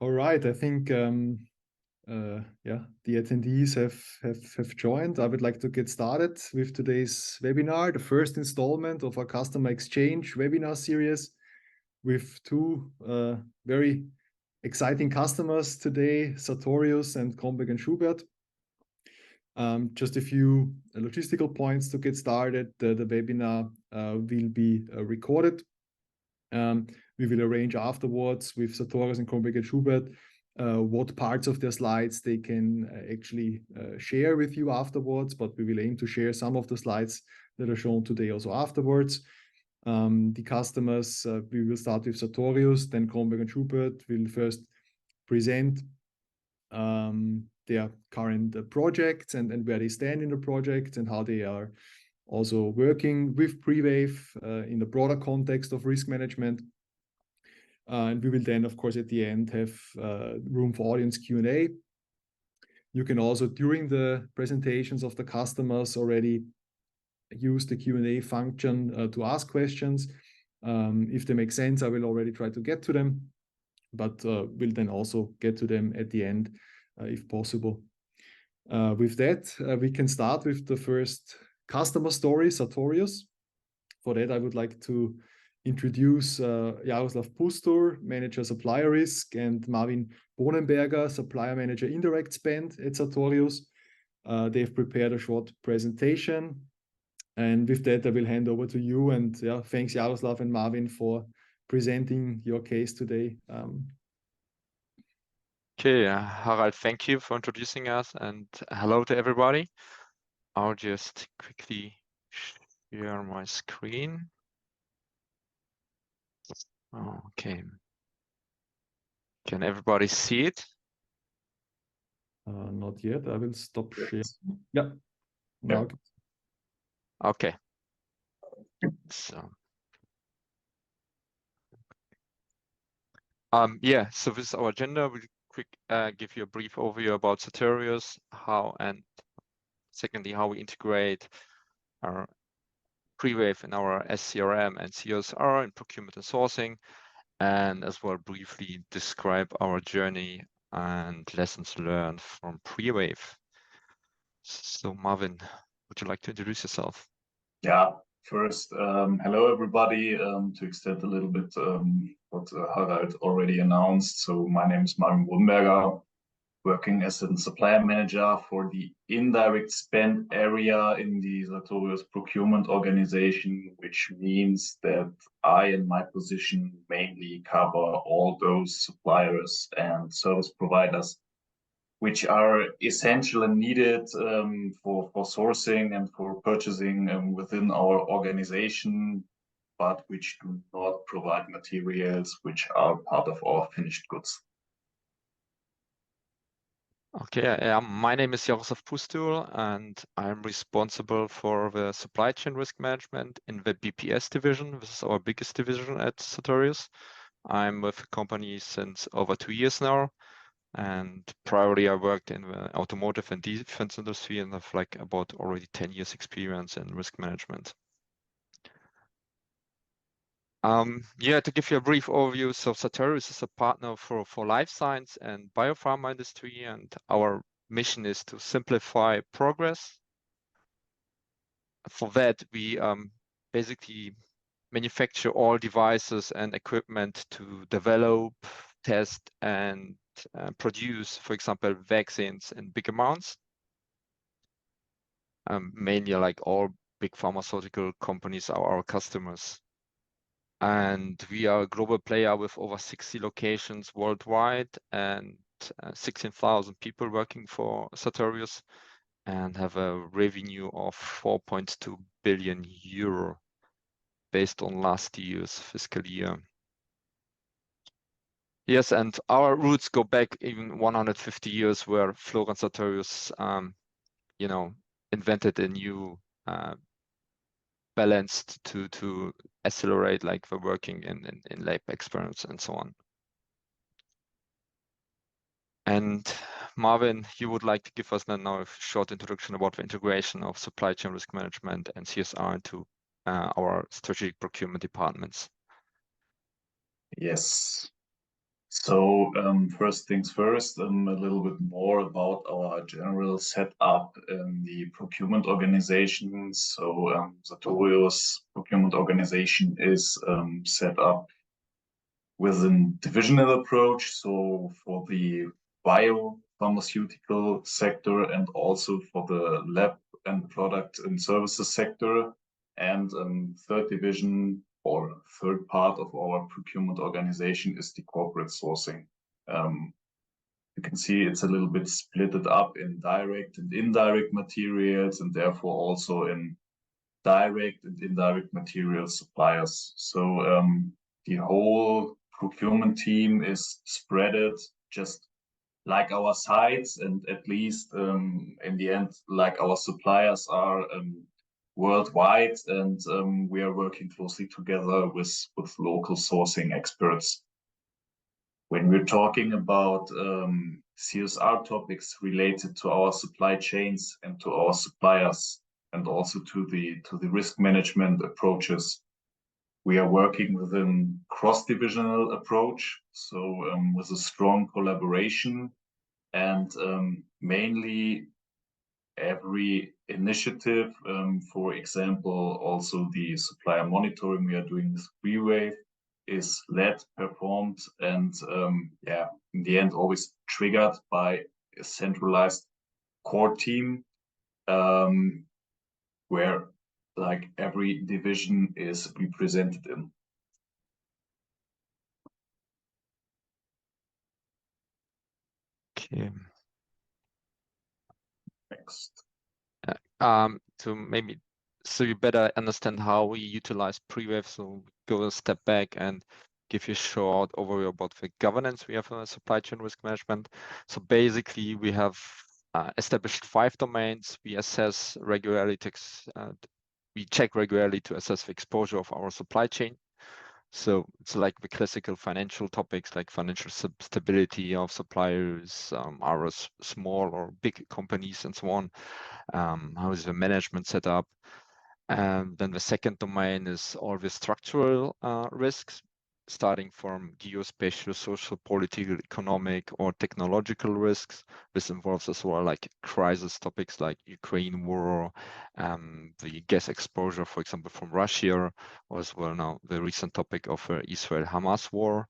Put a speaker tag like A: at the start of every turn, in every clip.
A: All right, I think yeah, the attendees have joined. I would like to get started with today's webinar, the first installment of our customer exchange webinar series with two very exciting customers today, Sartorius and Kromberg and Schubert. Just a few logistical points to get started. The webinar will be recorded. We will arrange afterwards with Sartorius and Kromberg and Schubert what parts of their slides they can actually share with you afterwards, but we will aim to share some of the slides that are shown today also afterwards. The customers, we will start with Sartorius, then Kromberg and Schubert will first present their current projects and where they stand in the project and how they are also working with Prewave in the broader context of risk management. And we will then, of course, at the end have room for audience Q&A. You can also, during the presentations of the customers, already use the Q&A function to ask questions. If they make sense, I will already try to get to them, but we'll then also get to them at the end if possible. With that, we can start with the first customer story, Sartorius. For that, I would like to introduce Jaroslaw Pustul, Manager Supplier Risk, and Marwin Bonenberger, Supplier Manager Indirect Spend at Sartorius. They've prepared a short presentation. And with that, I will hand over to you. And yeah, thanks, Jaroslaw and Marwin, for presenting your case today.
B: Okay, Harald, thank you for introducing us, and hello to everybody. I'll just quickly share my screen. Okay. Can everybody see it?
A: Not yet. I will stop sharing. Yeah. Now.
B: Okay. So. Yeah, so this is our agenda. We'll give you a brief overview about Sartorius, how, and secondly, how we integrate our Prewave in our SCRM and CSR in procurement and sourcing, and as well briefly describe our journey and lessons learned from Prewave. So Marwin, would you like to introduce yourself?
C: Yeah, first, hello everybody. To extend a little bit what Harald already announced. So my name is Marwin Bonenberger, working as a supplier manager for the indirect spend area in the Sartorius procurement organization, which means that I and my position mainly cover all those suppliers and service providers which are essential and needed for sourcing and for purchasing within our organization, but which do not provide materials which are part of our finished goods.
B: Okay, my name is Jaroslaw Pustul, and I'm responsible for the supply chain risk management in the BPS division. This is our biggest division at Sartorius. I'm with the company since over 2 years now, and priorly I worked in the automotive and defense industry and have like about already 10 years experience in risk management. Yeah, to give you a brief overview, so Sartorius is a partner for life science and biopharma industry, and our mission is to simplify progress. For that, we basically manufacture all devices and equipment to develop, test, and produce, for example, vaccines in big amounts. Mainly like all big pharmaceutical companies are our customers. And we are a global player with over 60 locations worldwide and 16,000 people working for Sartorius, and have a revenue of 4.2 billion euro based on last year's fiscal year. Yes, and our roots go back even 150 years, where Florian Sartorius, invented a new balanced to accelerate like the working in lab experiments and so on. And Marwin, you would like to give us now a short introduction about the integration of supply chain risk management and CSR into our strategic procurement departments.
C: Yes. So first things first, a little bit more about our general setup in the procurement organization. So Sartorius procurement organization is set up with a divisional approach. So for the biopharmaceutical sector and also for the lab and product and services sector. And third division or third part of our procurement organization is the corporate sourcing. You can see it's a little bit splitted up in direct and indirect materials, and therefore also in direct and indirect material suppliers. So the whole procurement team is spreaded just like our sites, and at least in the end, like our suppliers are worldwide, and we are working closely together with local sourcing experts. When we're talking about CSR topics related to our supply chains and to our suppliers, and also to the risk management approaches, we are working with a cross-divisional approach, so with a strong collaboration, and mainly every initiative, for example, also the supplier monitoring we are doing with Prewave, is led, performed, and in the end always triggered by a centralized core team, where like every division is represented in.
B: Okay.
C: Next.
B: To maybe so you better understand how we utilize Prewave. So go a step back and give you a short overview about the governance we have for supply chain risk management. So basically, we have established 5 domains. We assess regularly, we check regularly to assess the exposure of our supply chain. So it's like the classical financial topics like financial stability of suppliers, are small or big companies and so on. How is the management set up? And then the second domain is all the structural risks, starting from geospatial, social, political, economic, or technological risks. This involves as well like crisis topics like Ukraine war, the gas exposure, for example, from Russia, or as well now the recent topic of Israel-Hamas war.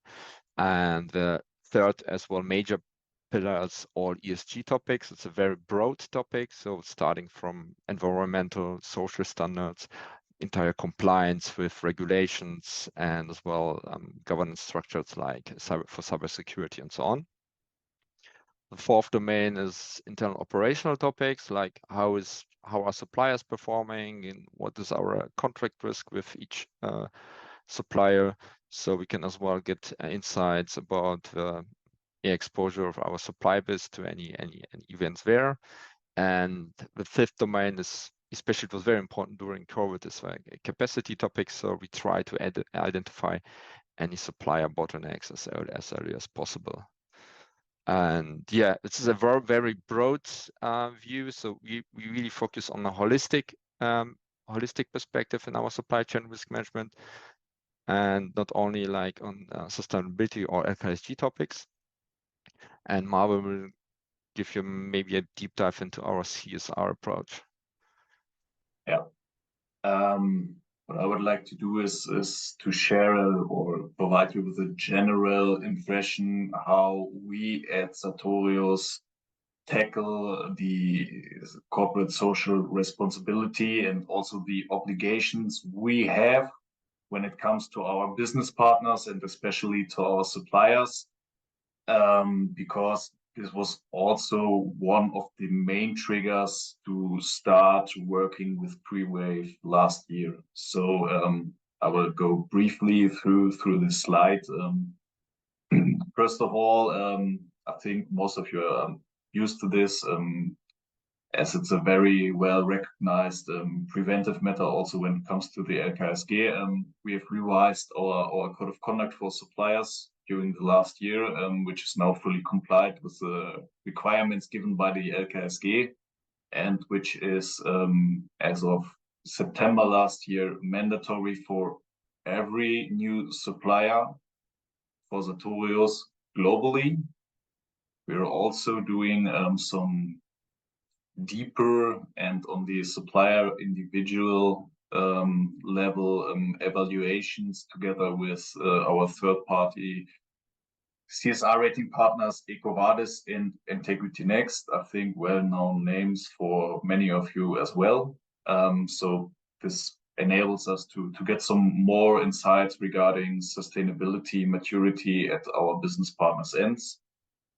B: And the third as well major pillars, all ESG topics. It's a very broad topic, so starting from environmental, social standards, entire compliance with regulations, and as well governance structures like for cybersecurity and so on. The fourth domain is internal operational topics like how are suppliers performing and what is our contract risk with each supplier, so we can as well get insights about the exposure of our supply base to any events there. And the fifth domain is, especially it was very important during COVID, is like a capacity topic. So we try to identify any supplier bottlenecks as early as possible. And yeah, this is a very, very broad view. So we really focus on a holistic perspective in our supply chain risk management, and not only like on sustainability or LKSG topics. And Marwin will give you maybe a deep dive into our CSR approach.
C: Yeah. What I would like to do is to share or provide you with a general impression how we at Sartorius tackle the corporate social responsibility and also the obligations we have when it comes to our business partners and especially to our suppliers, because this was also one of the main triggers to start working with Prewave last year. So I will go briefly through this slide. First of all, I think most of you are used to this, as it's a very well recognized preventive matter also when it comes to the LKSG. We have revised our code of conduct for suppliers during the last year, which is now fully complied with the requirements given by the LKSG, and which is, as of September last year, mandatory for every new supplier for Sartorius globally. We're also doing some deeper and on the supplier individual level evaluations together with our third-party CSR rating partners, EcoVadis and Integrity Next. I think well-known names for many of you as well. So this enables us to get some more insights regarding sustainability maturity at our business partners' ends.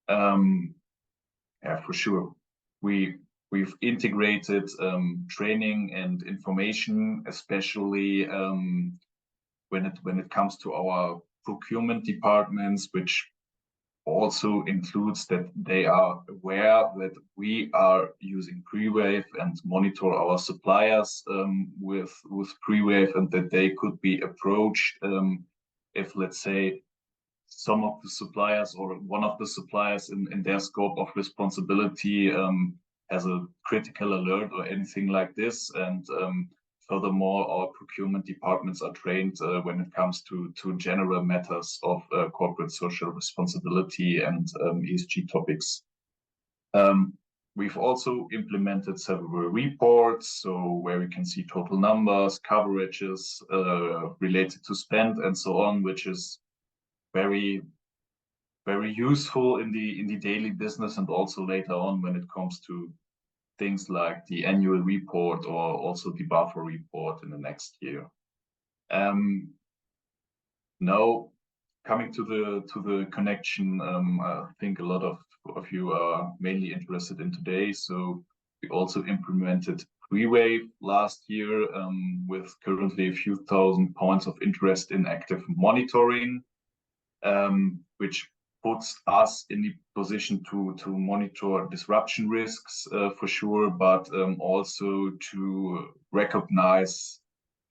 C: Yeah, for sure. We've integrated training and information, especially when it comes to our procurement departments, which also includes that they are aware that we are using Prewave and monitor our suppliers with Prewave, and that they could be approached if, let's say, some of the suppliers or one of the suppliers in their scope of responsibility has a critical alert or anything like this. And furthermore, our procurement departments are trained when it comes to general matters of corporate social responsibility and ESG topics. We've also implemented several reports, so where we can see total numbers, coverages related to spend and so on, which is very, very useful in the daily business, and also later on when it comes to things like the annual report or also the buffer report in the next year. Now, coming to the connection, I think a lot of you are mainly interested in today. So we also implemented Prewave last year with currently a few thousand points of interest in active monitoring, which puts us in the position to monitor disruption risks for sure, but also to recognize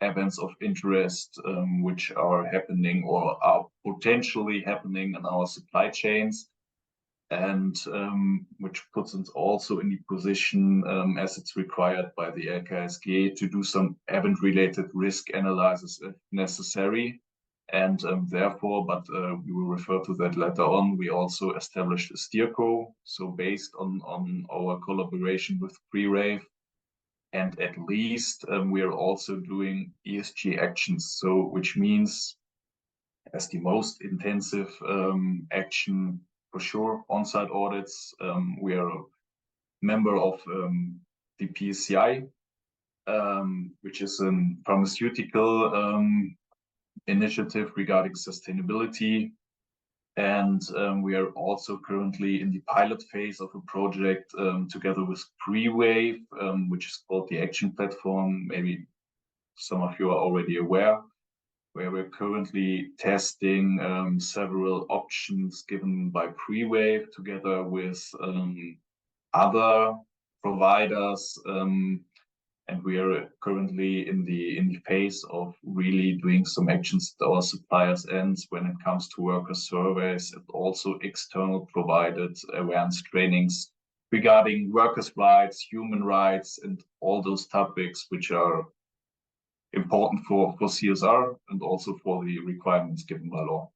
C: events of interest which are happening or are potentially happening in our supply chains, and which puts us also in the position, as it's required by the LKSG, to do some event-related risk analysis if necessary. And therefore, but we will refer to that later on, we also established a steerco. So based on our collaboration with Prewave, and at least we are also doing ESG actions. So which means, as the most intensive action for sure, on-site audits. We are a member of the PSCI, which is a pharmaceutical initiative regarding sustainability. And we are also currently in the pilot phase of a project together with Prewave, which is called the Action Platform. Maybe some of you are already aware, where we're currently testing several options given by Prewave together with other providers. And we are currently in the phase of really doing some actions at our suppliers' ends when it comes to worker surveys and also external provided awareness trainings regarding workers' rights, human rights, and all those topics which are important for CSR and also for the requirements given by law.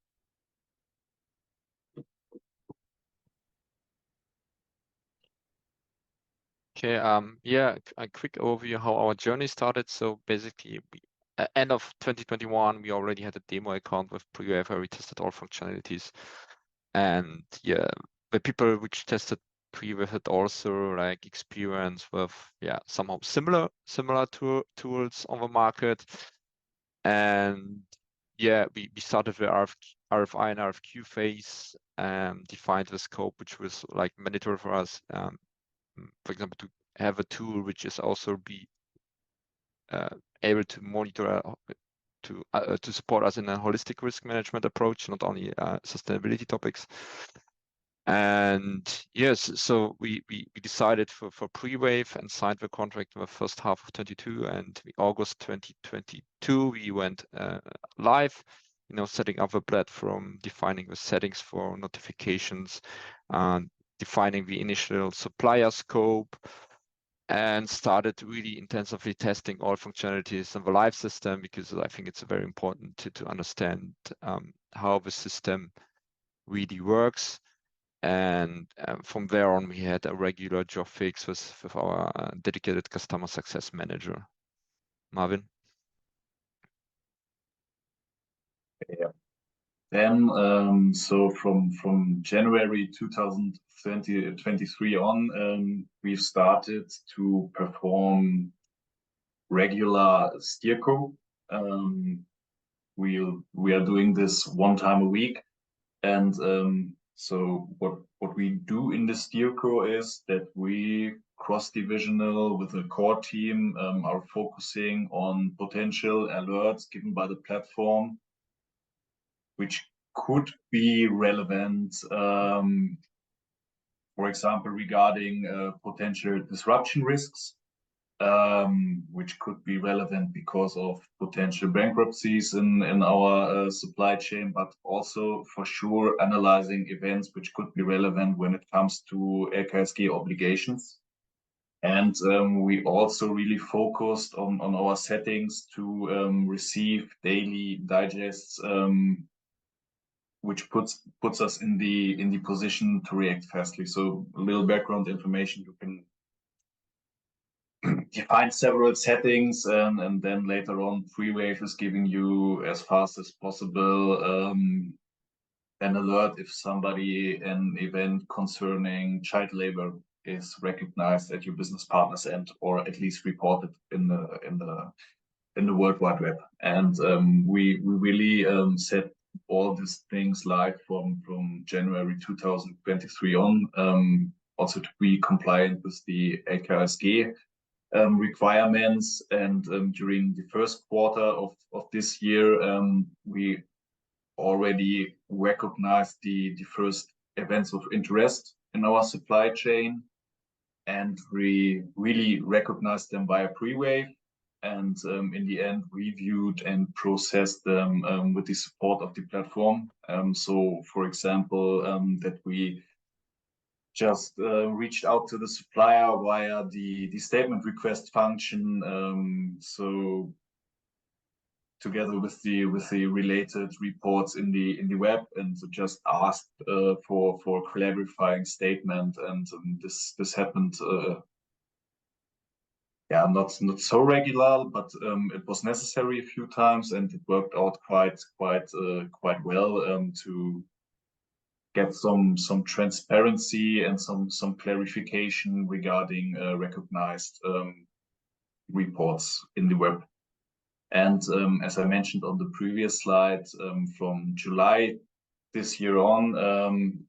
B: Okay, yeah, a quick overview how our journey started. So basically, at end of 2021, we already had a demo account with Prewave where we tested all functionalities. And yeah, the people which tested Prewave had also like experience with somehow similar tools on the market. And yeah, we started the RFI and RFQ phase, defined the scope, which was like mandatory for us. For example, to have a tool which is also be able to monitor to support us in a holistic risk management approach, not only sustainability topics. And yes, so we decided for Prewave and signed the contract in the first half of 2022, and in August 2022 we went live. Setting up a platform, defining the settings for notifications, defining the initial supplier scope, and started really intensively testing all functionalities in the live system, because I think it's very important to understand how the system really works. And from there on, we had a regular job fix with our dedicated customer success manager. Marvin?
C: Yeah. Then, so from January 2023 on, we've started to perform regular steerco. We are doing this 1 time a week, and so what we do in the steerco is that we cross-divisional with the core team are focusing on potential alerts given by the platform, which could be relevant, for example, regarding potential disruption risks, which could be relevant because of potential bankruptcies in our supply chain, but also for sure analyzing events which could be relevant when it comes to LKSG obligations. And we also really focused on our settings to receive daily digests, which puts us in the position to react fastly. So a little background information: you can define several settings, and then later on, Prewave is giving you as fast as possible an alert if an event concerning child labor is recognized at your business partner's end, or at least reported in the World Wide Web. And we really set all these things live from January 2023 on, also to be compliant with the LKSG requirements. And during the first quarter of this year, we already recognized the first events of interest in our supply chain, and we really recognized them via Prewave, and in the end reviewed and processed them with the support of the platform. So for example, that we just reached out to the supplier via the statement request function, so together with the related reports in the web, and so just asked for clarifying statement, and this happened not so regular, but it was necessary a few times, and it worked out quite well to get some transparency and some clarification regarding recognized reports in the web. And as I mentioned on the previous slide, from July this year on,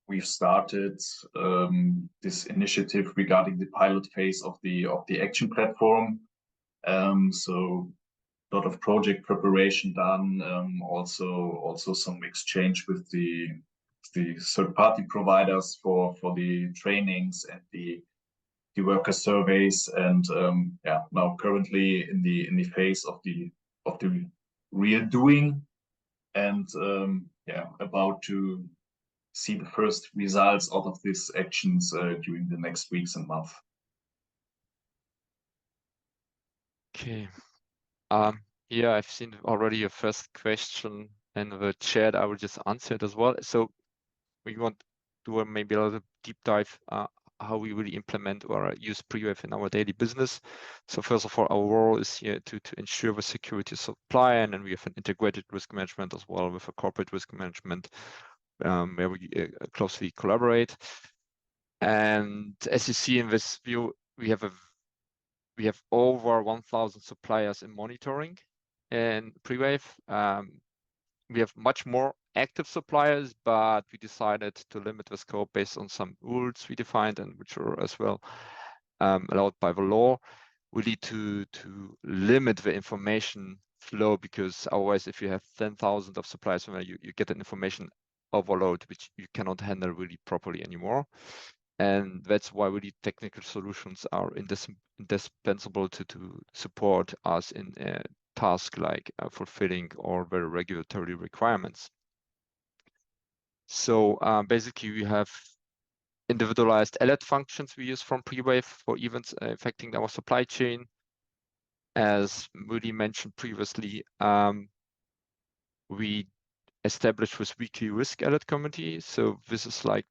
C: we've started this initiative regarding the pilot phase of the action platform. So a lot of project preparation done, also some exchange with the third-party providers for the trainings and the worker surveys, and now currently in the phase of the real doing, and about to see the first results out of these actions during the next weeks and months.
B: Okay. Yeah, I've seen already a first question in the chat. I will just answer it as well. So we want to do maybe a little deep dive how we really implement or use Prewave in our daily business. So first of all, our role is here to ensure the security of supply, and then we have an integrated risk management as well with a corporate risk management where we closely collaborate. And as you see in this view, we have over 1,000 suppliers in monitoring in Prewave. We have much more active suppliers, but we decided to limit the scope based on some rules we defined, and which are as well allowed by the law. We need to limit the information flow, because otherwise, if you have 10,000 of suppliers, you get an information overload, which you cannot handle really properly anymore. And that's why really technical solutions are indispensable to support us in tasks like fulfilling all the regulatory requirements. So basically, we have individualized alert functions we use from Prewave for events affecting our supply chain. As Moody mentioned previously, we established with weekly risk alert committee. So this is like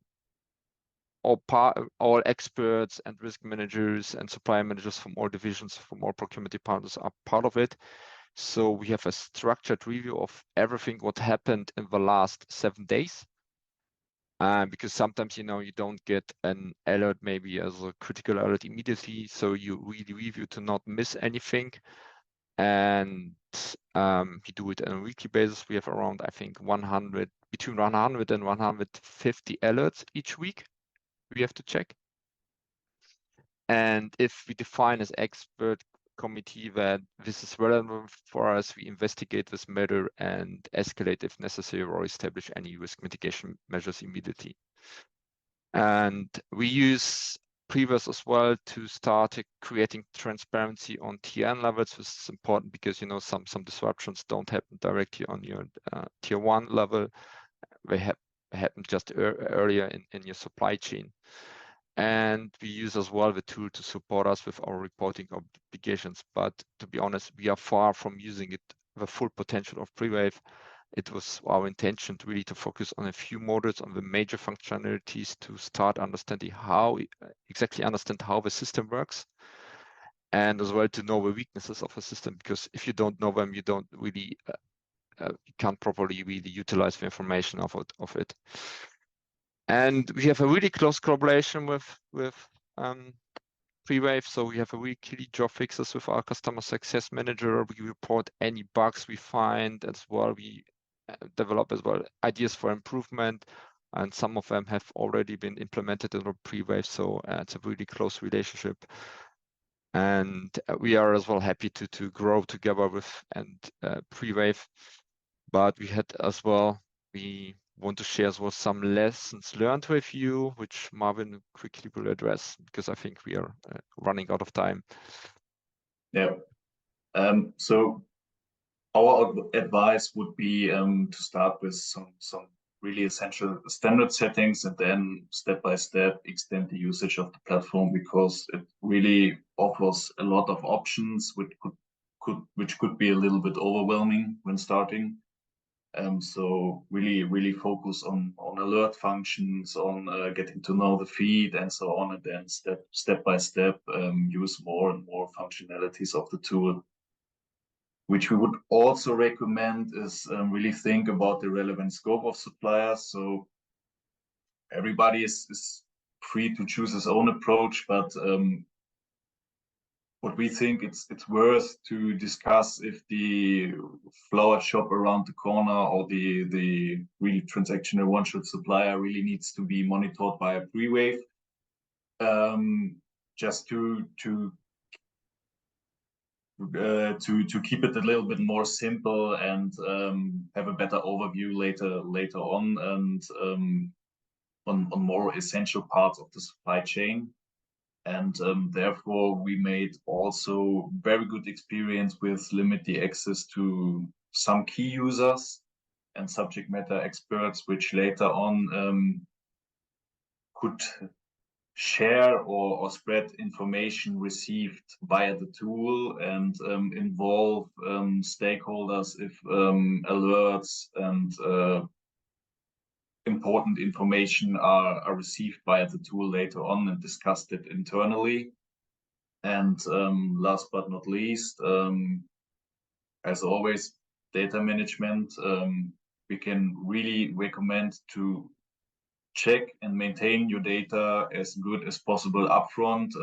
B: all experts and risk managers and supplier managers from all divisions, from all procurement departments are part of it. So we have a structured review of everything what happened in the last 7 days. Because sometimes, you don't get an alert maybe as a critical alert immediately. So you really review to not miss anything. And we do it on a weekly basis. We have around, I think, between 100 and 150 alerts each week we have to check. And if we define as expert committee that this is relevant for us, we investigate this matter and escalate if necessary or establish any risk mitigation measures immediately. And we use Prewave as well to start creating transparency on TN levels. This is important because some disruptions don't happen directly on your tier 1 level. They happen just earlier in your supply chain. And we use as well the tool to support us with our reporting obligations. But to be honest, we are far from using it the full potential of Prewave. It was our intention to really focus on a few modules, on the major functionalities, to start understanding how the system works, and as well to know the weaknesses of the system. Because if you don't know them, you don't really you can't properly really utilize the information of it. And we have a really close collaboration with Prewave. So we have a weekly job fixes with our customer success manager. We report any bugs we find as well. We develop as well ideas for improvement, and some of them have already been implemented in Prewave. So it's a really close relationship. And we are as well happy to grow together with Prewave. But we want to share as well some lessons learned with you, which Marwin quickly will address, because I think we are running out of time.
C: Yeah. So our advice would be to start with some really essential standard settings, and then step by step extend the usage of the platform, because it really offers a lot of options, which could be a little bit overwhelming when starting. So really focus on alert functions, on getting to know the feed and so on, and then step by step use more and more functionalities of the tool. Which we would also recommend is really think about the relevant scope of suppliers. So everybody is free to choose his own approach, but what we think it's worth to discuss if the flower shop around the corner or the really transactional one-shot supplier really needs to be monitored by a Prewave, just to keep it a little bit more simple and have a better overview later on, and on more essential parts of the supply chain. And therefore, we made also very good experience with limit the access to some key users and subject matter experts, which later on could share or spread information received via the tool, and involve stakeholders if alerts and important information are received via the tool later on and discussed it internally. And last but not least, as always, data management. We can really recommend to check and maintain your data as good as possible upfront,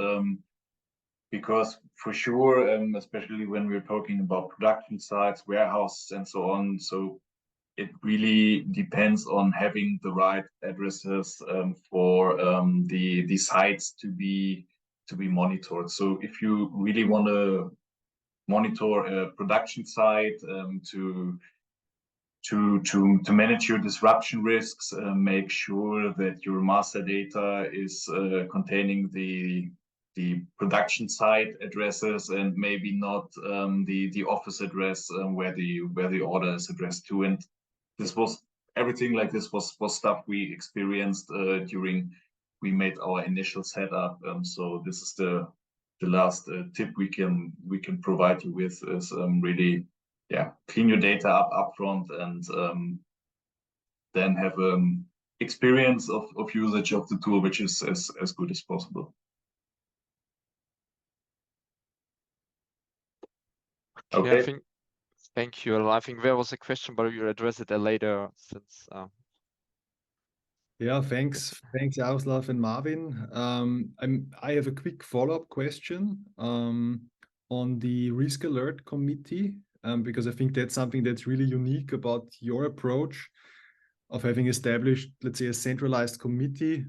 C: because for sure, especially when we're talking about production sites, warehouses, and so on, so it really depends on having the right addresses for the sites to be monitored. So if you really want to monitor a production site to manage your disruption risks, make sure that your master data is containing the production site addresses, and maybe not the office address where the order is addressed to. And everything like this was stuff we experienced during we made our initial setup. So this is the last tip we can provide you with, is really clean your data up front, and then have experience of usage of the tool, which is as good as possible.
B: Okay.
C: Okay.
B: Thank you. I think there was a question, but you'll address it later since.
A: Yeah, thanks, Jaroslaw and Marvin. I have a quick follow-up question on the Risk Alert Committee, because I think that's something that's really unique about your approach of having established, let's say, a centralized committee.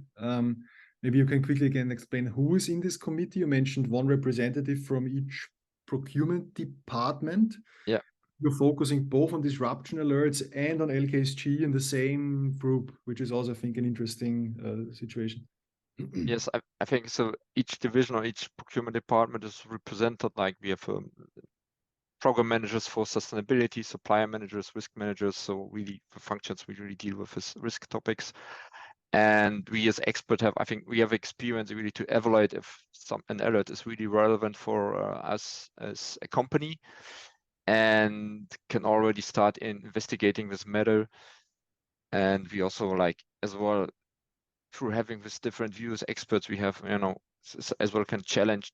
A: Maybe you can quickly again explain who is in this committee. You mentioned one representative from each procurement department.
B: Yeah.
A: You're focusing both on disruption alerts and on LKSG in the same group, which is also, I think, an interesting situation.
B: Yes, I think so. Each division or each procurement department is represented. Like we have program managers for sustainability, supplier managers, risk managers. So really the functions we really deal with is risk topics. And we as experts have, I think we have experience really to evaluate if an alert is really relevant for us as a company, and can already start investigating this matter. And we also like as well, through having this different views, experts we have, as well can challenge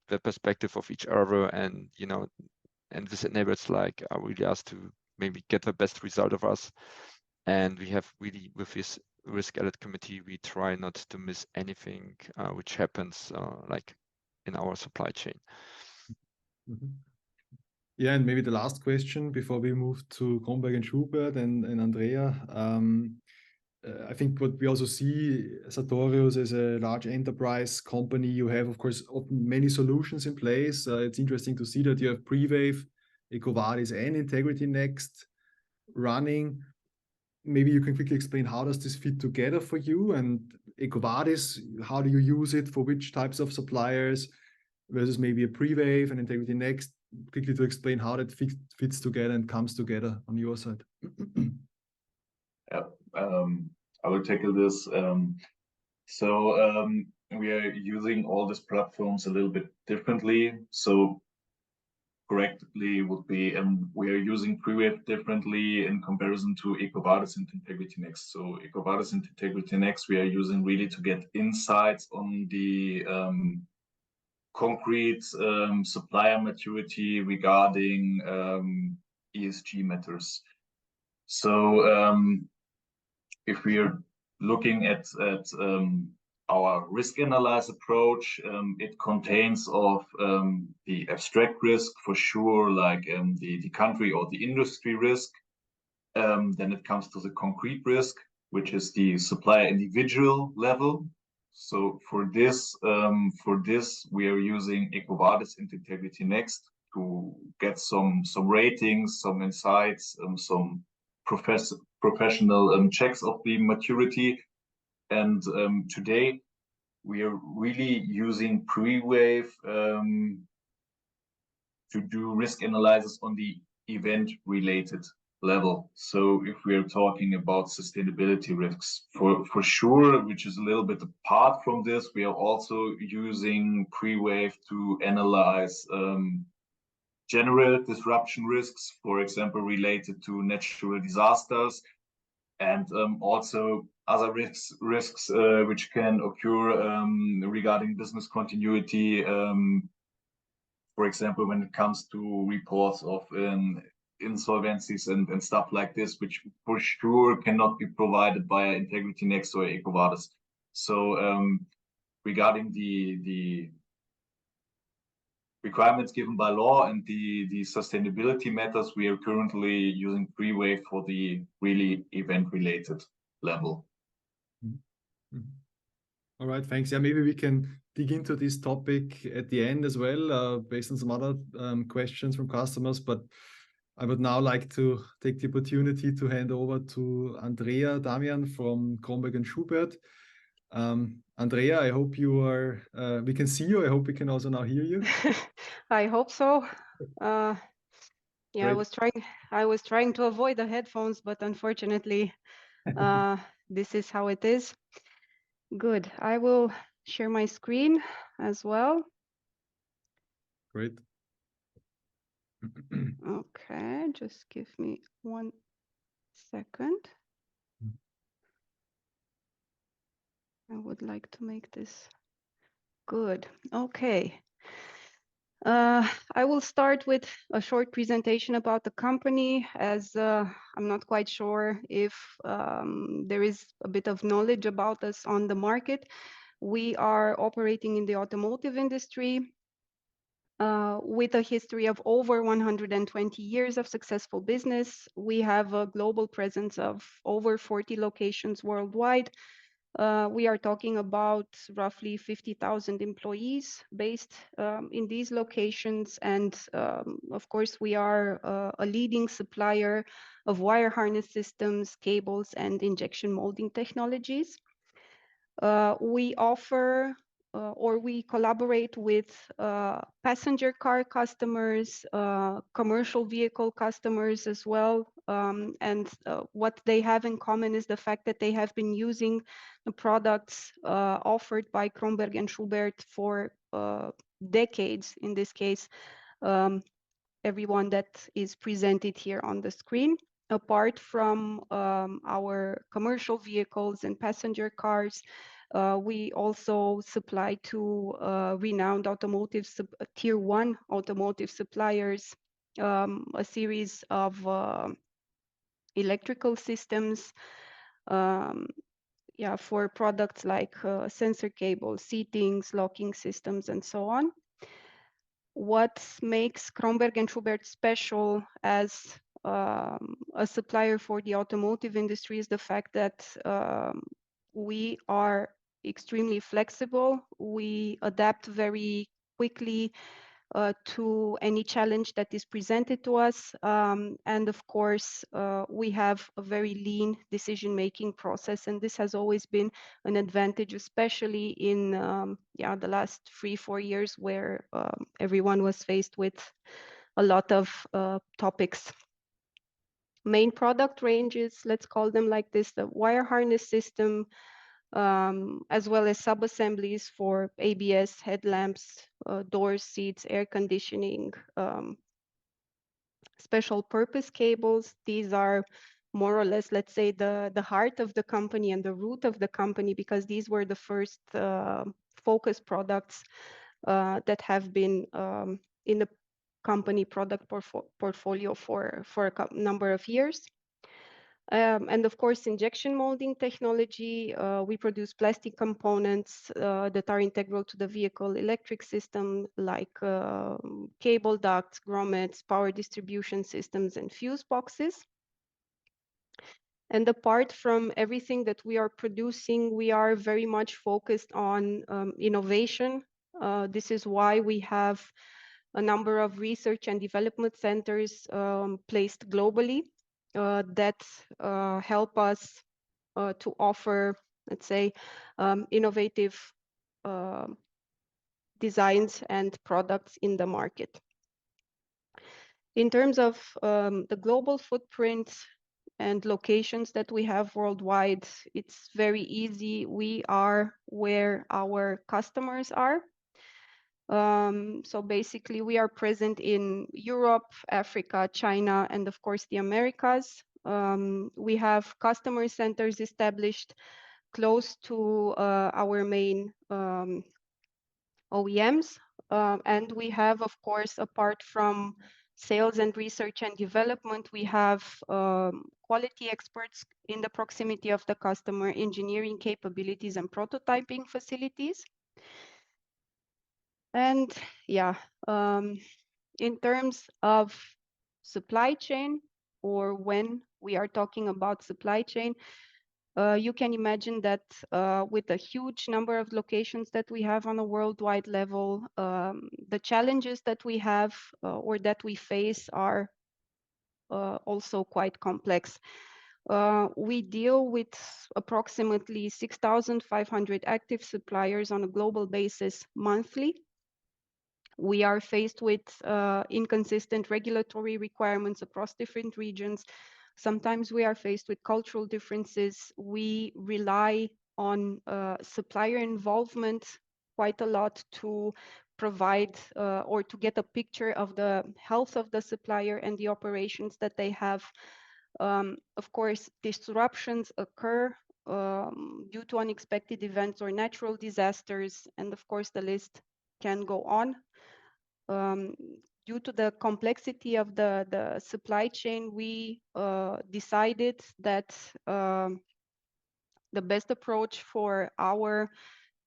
B: the perspective of each other, and and this enables like really us to maybe get the best result of us. And we have really, with this risk alert committee, we try not to miss anything which happens like in our supply chain.
A: Mm-hmm. Yeah, and maybe the last question before we move to Kromberg and Schubert and Andreea. I think what we also see, Sartorius as a large enterprise company, you have, of course, many solutions in place. It's interesting to see that you have Prewave, EcoVadis, and Integrity Next running. Maybe you can quickly explain how does this fit together for you, and EcoVadis, how do you use it for which types of suppliers versus maybe a Prewave and Integrity Next, quickly to explain how that fits together and comes together on your side.
C: Yeah, I will tackle this. We are using all these platforms a little bit differently. So correctly would be, we are using Prewave differently in comparison to EcoVadis and Integrity Next. So EcoVadis and Integrity Next, we are using really to get insights on the concrete supplier maturity regarding ESG matters. So if we are looking at our risk analyze approach, it contains of the abstract risk for sure, like the country or the industry risk. Then it comes to the concrete risk, which is the supplier individual level. So for this we are using EcoVadis and Integrity Next to get some ratings, some insights, some professional checks of the maturity. And today we are really using Prewave to do risk analysis on the event related level. So if we are talking about sustainability risks, for sure, which is a little bit apart from this, we are also using Prewave to analyze general disruption risks, for example, related to natural disasters, and also other risks which can occur regarding business continuity. For example, when it comes to reports of insolvencies and stuff like this, which for sure cannot be provided by Integrity Next or EcoVadis. So regarding the requirements given by law and the sustainability matters, we are currently using Prewave for the really event-related level.
A: Mm-hmm. All right, thanks. Yeah, maybe we can dig into this topic at the end as well, based on some other questions from customers. But I would now like to take the opportunity to hand over to Andreea Damian from Kromberg and Schubert. Andreea, I hope we can see you. I hope we can also now hear you.
D: I hope so. Yeah,
A: Great.
D: I was trying to avoid the headphones, but unfortunately, this is how it is. Good. I will share my screen as well.
A: Great.
D: Okay, just give me 1 second. would like to make this good. Okay. I will start with a short presentation about the company, as I'm not quite sure if there is a bit of knowledge about us on the market. We are operating in the automotive industry with a history of over 120 years of successful business. We have a global presence of over 40 locations worldwide. We are talking about roughly 50,000 employees based in these locations. And of course, we are a leading supplier of wire harness systems, cables, and injection molding technologies. We offer or we collaborate with passenger car customers, commercial vehicle customers as well. And what they have in common is the fact that they have been using the products offered by Kromberg and Schubert for decades. In this case, everyone that is presented here on the screen. Apart from our commercial vehicles and passenger cars, we also supply to renowned automotive tier 1 automotive suppliers a series of electrical systems for products like sensor cables, seatings, locking systems, and so on. What makes Kromberg and Schubert special as a supplier for the automotive industry is the fact that we are extremely flexible. We adapt very quickly to any challenge that is presented to us. And of course, we have a very lean decision-making process. And this has always been an advantage, especially in the last 3-4 years where everyone was faced with a lot of topics. Main product ranges, let's call them like this, the wire harness system, as well as sub-assemblies for ABS, headlamps, doors, seats, air conditioning, special purpose cables. These are more or less, let's say, the heart of the company and the root of the company, because these were the first focus products that have been in the company product portfolio for a number of years. And of course, injection molding technology. We produce plastic components that are integral to the vehicle electric system, like cable ducts, grommets, power distribution systems, and fuse boxes. And apart from everything that we are producing, we are very much focused on innovation. This is why we have a number of research and development centers placed globally that help us to offer, let's say, innovative designs and products in the market. In terms of the global footprint and locations that we have worldwide, it's very easy. We are where our customers are. So basically, we are present in Europe, Africa, China, and of course the Americas. We have customer centers established close to our main OEMs. And we have, of course, apart from sales and research and development, we have quality experts in the proximity of the customer, engineering capabilities, and prototyping facilities. And in terms of supply chain, or when we are talking about supply chain, you can imagine that with a huge number of locations that we have on a worldwide level, the challenges that we have or that we face are also quite complex. We deal with approximately 6,500 active suppliers on a global basis monthly. We are faced with inconsistent regulatory requirements across different regions. Sometimes we are faced with cultural differences. We rely on supplier involvement quite a lot to provide or to get a picture of the health of the supplier and the operations that they have. Of course, disruptions occur due to unexpected events or natural disasters, and of course the list can go on. Due to the complexity of the supply chain, we decided that the best approach for our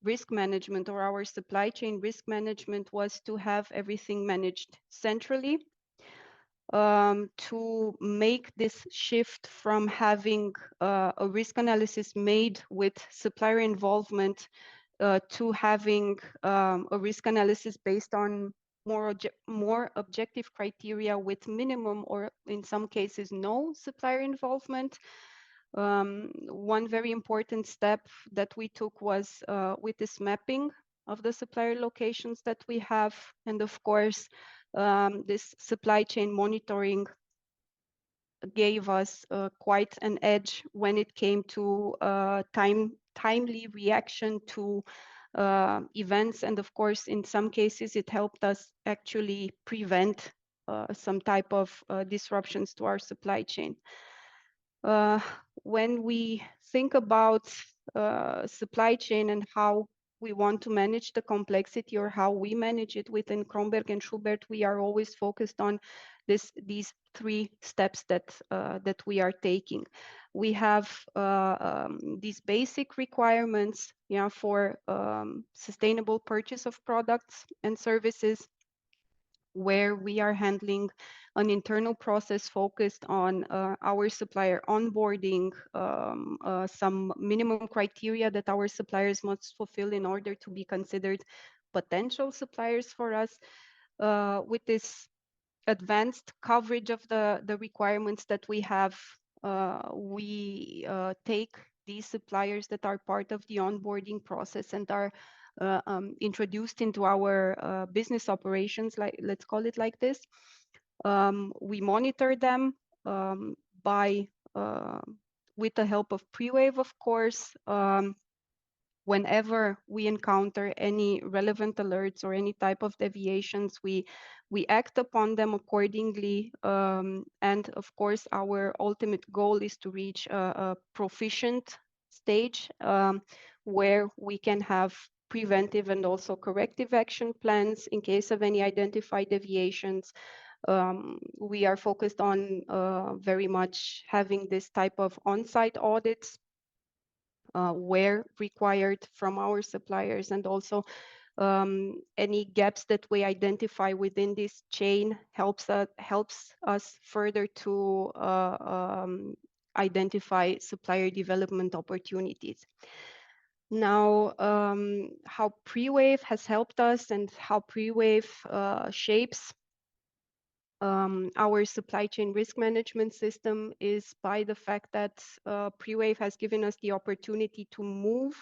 D: risk management or our supply chain risk management was to have everything managed centrally, to make this shift from having a risk analysis made with supplier involvement to having a risk analysis based on more objective criteria with minimum or in some cases no supplier involvement. One very important step that we took was with this mapping of the supplier locations that we have, and of course this supply chain monitoring gave us quite an edge when it came to timely reaction to events, and of course in some cases it helped us actually prevent some type of disruptions to our supply chain. When we think about supply chain and how we want to manage the complexity or how we manage it within Kromberg and Schubert, we are always focused on these three steps that we are taking. We have these basic requirements, yeah, for sustainable purchase of products and services, where we are handling an internal process focused on our supplier onboarding, some minimum criteria that our suppliers must fulfill in order to be considered potential suppliers for us. With this advanced coverage of the requirements that we have, we take these suppliers that are part of the onboarding process and are introduced into our business operations, like let's call it like this. We monitor them by with the help of Prewave, of course. Whenever we encounter any relevant alerts or any type of deviations, we act upon them accordingly. And of course, our ultimate goal is to reach a proficient stage where we can have preventive and also corrective action plans in case of any identified deviations. We are focused on very much having this type of on-site audits where required from our suppliers, and also any gaps that we identify within this chain helps us further to identify supplier development opportunities. Now, how Prewave has helped us and how Prewave shapes our supply chain risk management system is by the fact that Prewave has given us the opportunity to move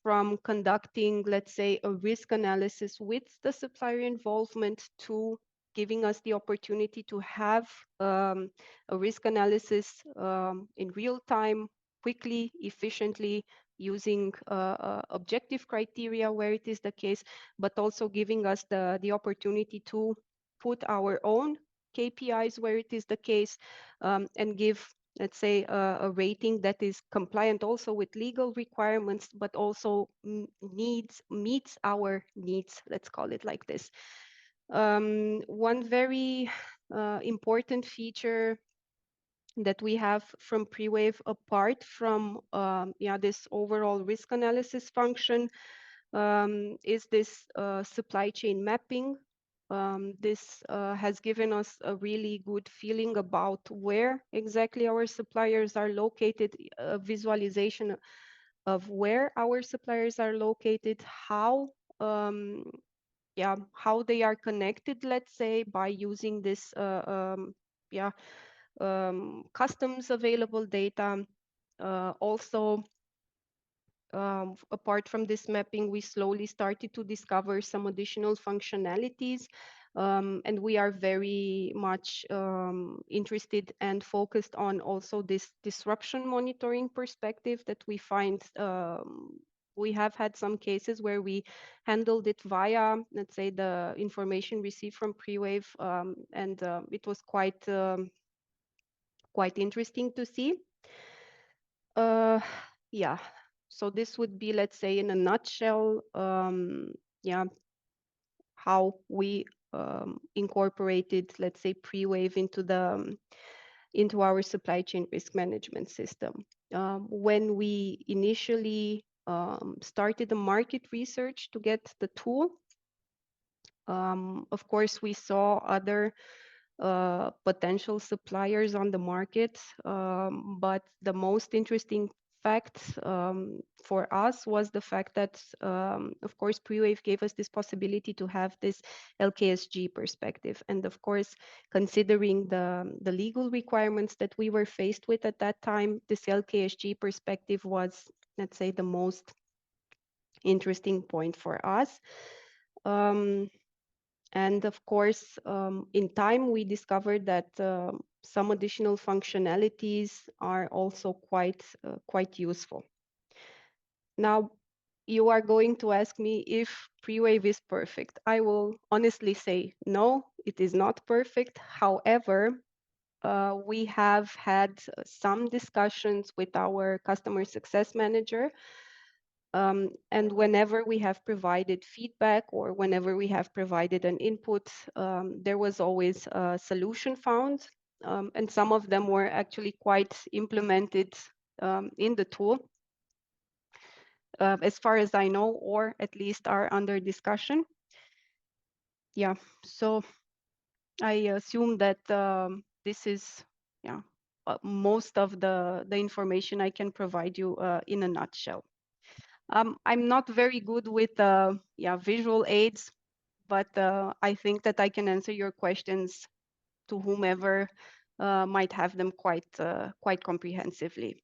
D: from conducting, let's say, a risk analysis with the supplier involvement to giving us the opportunity to have a risk analysis in real time, quickly, efficiently, using objective criteria where it is the case, but also giving us the opportunity to put our own KPIs where it is the case, and give, let's say, a rating that is compliant also with legal requirements, but also meets our needs, let's call it like this. One very important feature that we have from Prewave, apart from this overall risk analysis function, is this supply chain mapping. This has given us a really good feeling about where exactly our suppliers are located, a visualization of where our suppliers are located, how they are connected, let's say, by using this customs available data. Also, apart from this mapping, we slowly started to discover some additional functionalities, and we are very much interested and focused on also this disruption monitoring perspective that we find. We have had some cases where we handled it via, let's say, the information received from Prewave, and it was quite interesting to see. Yeah, so this would be, let's say, in a nutshell, yeah, how we incorporated, let's say, Prewave into our supply chain risk management system. When we initially started the market research to get the tool, of course, we saw other potential suppliers on the market, but the most interesting fact for us was the fact that, of course, Prewave gave us this possibility to have this LKSG perspective. And of course, considering the legal requirements that we were faced with at that time, this LKSG perspective was, let's say, the most interesting point for us. And of course, in time, we discovered that some additional functionalities are also quite useful. Now, you are going to ask me if Prewave is perfect. I will honestly say no, it is not perfect. However, we have had some discussions with our customer success manager. And whenever we have provided feedback or whenever we have provided an input, there was always a solution found. And some of them were actually quite implemented in the tool, as far as I know, or at least are under discussion. Yeah, so I assume that this is most of the information I can provide you in a nutshell. I'm not very good with visual aids, but I think that I can answer your questions to whomever might have them quite comprehensively.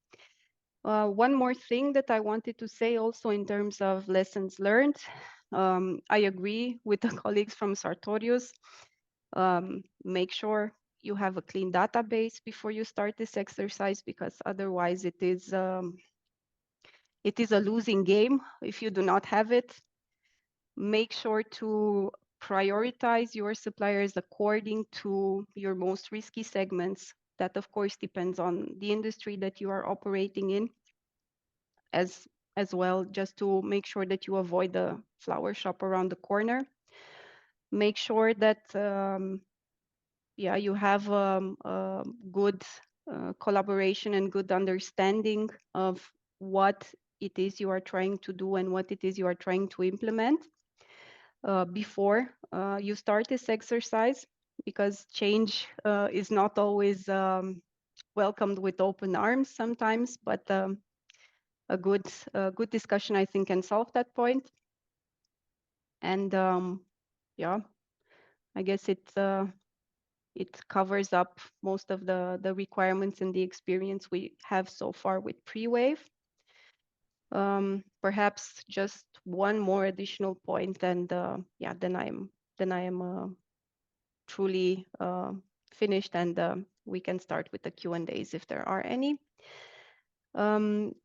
D: One more thing that I wanted to say also in terms of lessons learned. I agree with the colleagues from Sartorius. Make sure you have a clean database before you start this exercise, because otherwise it is a losing game if you do not have it. Make sure to prioritize your suppliers according to your most risky segments. That, of course, depends on the industry that you are operating in as well, just to make sure that you avoid the flower shop around the corner. Make sure that you have good collaboration and good understanding of what it is you are trying to do and what it is you are trying to implement before you start this exercise, because change is not always welcomed with open arms sometimes, but a good discussion, I think, can solve that point. And I guess it covers up most of the requirements and the experience we have so far with Prewave. Perhaps just one more additional point, and then I am truly finished, and we can start with the Q&As if there are any.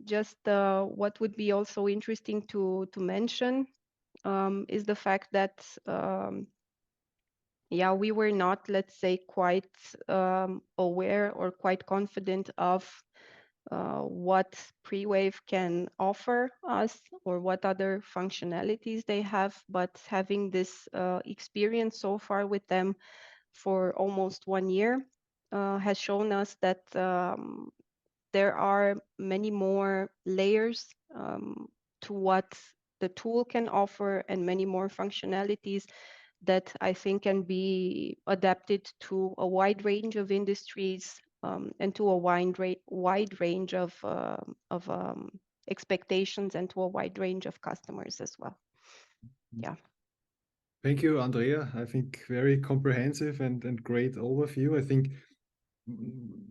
D: Just what would be also interesting to mention is the fact that we were not, let's say, quite aware or quite confident of what Prewave can offer us or what other functionalities they have, but having this experience so far with them for almost 1 year has shown us that there are many more layers to what the tool can offer, and many more functionalities that I think can be adapted to a wide range of industries and to a wide range of expectations, and to a wide range of customers as well. Yeah.
A: Thank you, Andreea. I think very comprehensive and great overview. I think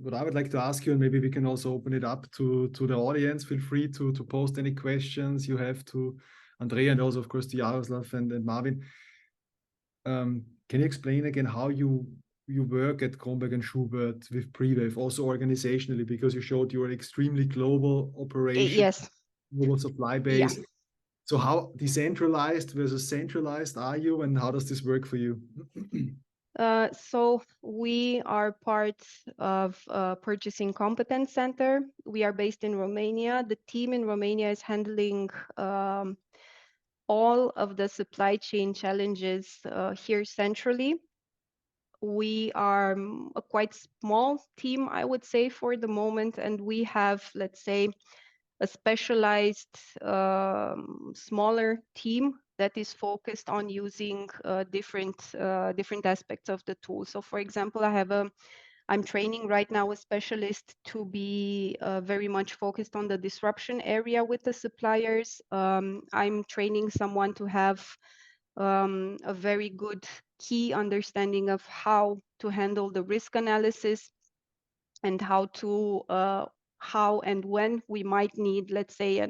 A: what I would like to ask you, and maybe we can also open it up to the audience. Feel free to post any questions you have to Andreea, and also, of course, to Jaroslaw and Marwin. Can you explain again how you work at Kromberg and Schubert with Prewave, also organizationally, because you showed you are extremely global operation,
D: yes,
A: global supply base. So how decentralized versus centralized are you, and how does this work for you?
D: So we are part of Purchasing Competence Center. We are based in Romania. The team in Romania is handling all of the supply chain challenges here centrally. We are a quite small team, I would say, for the moment, and we have, let's say, a specialized smaller team that is focused on using different aspects of the tool. So, for example, I'm training right now a specialist to be very much focused on the disruption area with the suppliers. I'm training someone to have a very good key understanding of how to handle the risk analysis and how and when we might need, let's say, a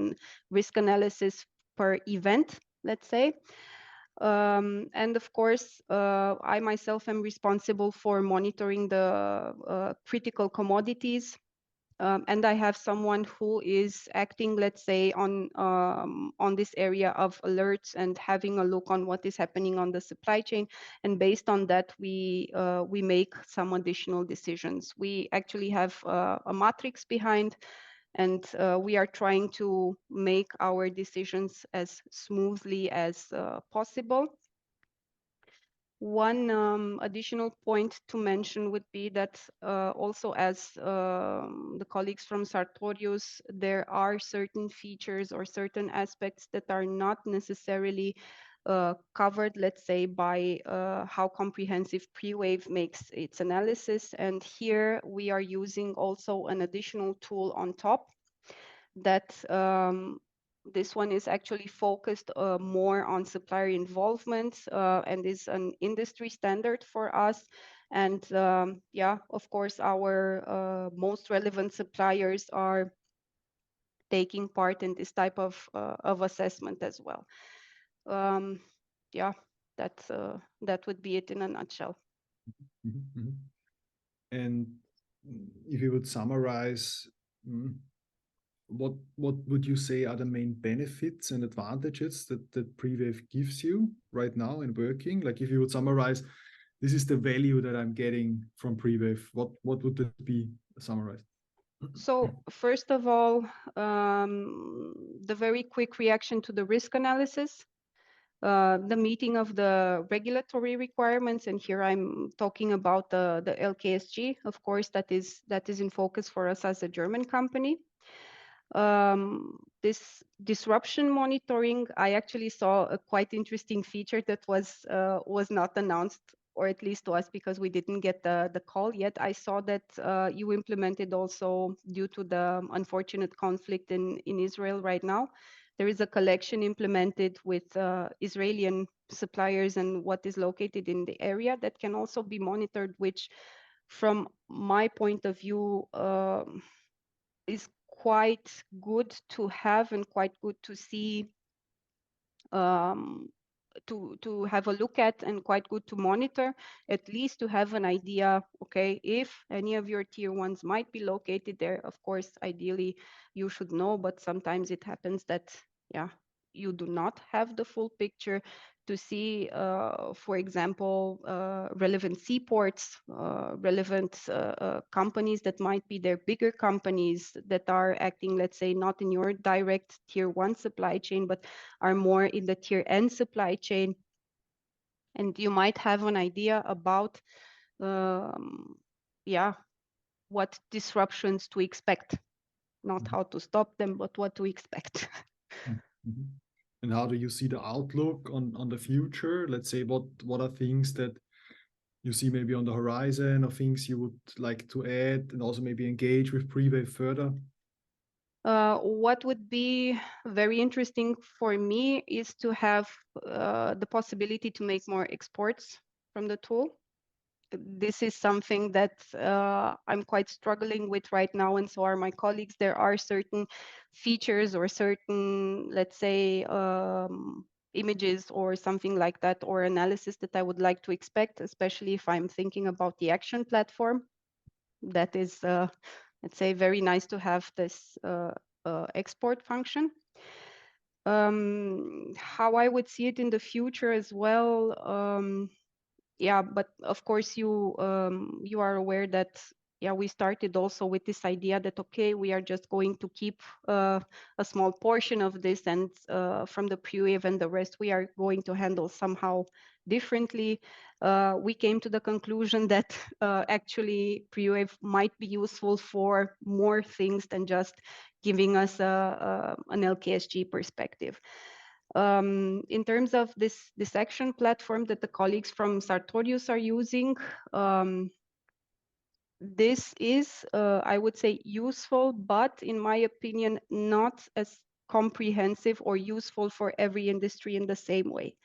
D: risk analysis per event, let's say. And of course, I myself am responsible for monitoring the critical commodities. And I have someone who is acting, let's say, on this area of alerts and having a look on what is happening on the supply chain. And based on that, we make some additional decisions. We actually have a matrix behind, and we are trying to make our decisions as smoothly as possible. One additional point to mention would be that also as the colleagues from Sartorius, there are certain features or certain aspects that are not necessarily covered, let's say, by how comprehensive Prewave makes its analysis. And here we are using also an additional tool on top that this one is actually focused more on supplier involvement and is an industry standard for us. And yeah, of course, our most relevant suppliers are taking part in this type of assessment as well. Yeah, that would be it in a nutshell.
A: Mm-hmm. Mm-hmm. And if you would summarize, what would you say are the main benefits and advantages that Prewave gives you right now in working? Like if you would summarize, this is the value that I'm getting from Prewave, what would it be summarized?
D: So first of all, the very quick reaction to the risk analysis, the meeting of the regulatory requirements, and here I'm talking about the LKSG, of course, that is in focus for us as a German company. This disruption monitoring, I actually saw a quite interesting feature that was not announced, or at least to us, because we didn't get the call yet. I saw that you implemented also, due to the unfortunate conflict in Israel right now, there is a collection implemented with Israeli suppliers and what is located in the area that can also be monitored, which from my point of view is quite good to have and quite good to see, to have a look at, and quite good to monitor, at least to have an idea, okay, if any of your tier ones might be located there. Of course, ideally you should know, but sometimes it happens that, yeah, you do not have the full picture. To see, for example, relevant seaports, relevant companies that might be their bigger companies that are acting, let's say, not in your direct tier one supply chain, but are more in the tier N supply chain. And you might have an idea about, yeah, what disruptions to expect, not how to stop them, but what to expect.
A: Mm-hmm. And how do you see the outlook on the future? Let's say, what are things that you see maybe on the horizon, or things you would like to add, and also maybe engage with Prewave further?
D: What would be very interesting for me is to have the possibility to make more exports from the tool. This is something that I'm quite struggling with right now, and so are my colleagues. There are certain features or certain, let's say, images or something like that, or analysis that I would like to expect, especially if I'm thinking about the action platform. That is, let's say, very nice to have this export function. How I would see it in the future as well, yeah, but of course you are aware that we started also with this idea that okay, we are just going to keep a small portion of this, and from the Prewave and the rest we are going to handle somehow differently. We came to the conclusion that actually Prewave might be useful for more things than just giving us an LKSG perspective. In terms of this action platform that the colleagues from Sartorius are using, this is, I would say, useful, but in my opinion, not as comprehensive or useful for every industry in the same way.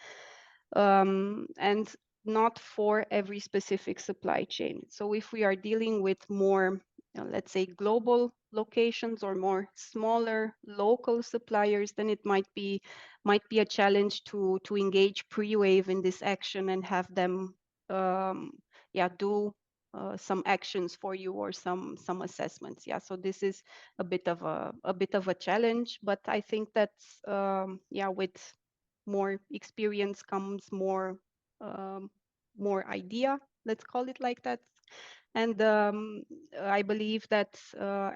D: And not for every specific supply chain. So if we are dealing with more, let's say, global locations or more smaller local suppliers, then it might be a challenge to engage Prewave in this action and have them do some actions for you or some assessments. Yeah, so this is a bit of a challenge, but I think that's with more experience comes more idea, let's call it like that. And I believe that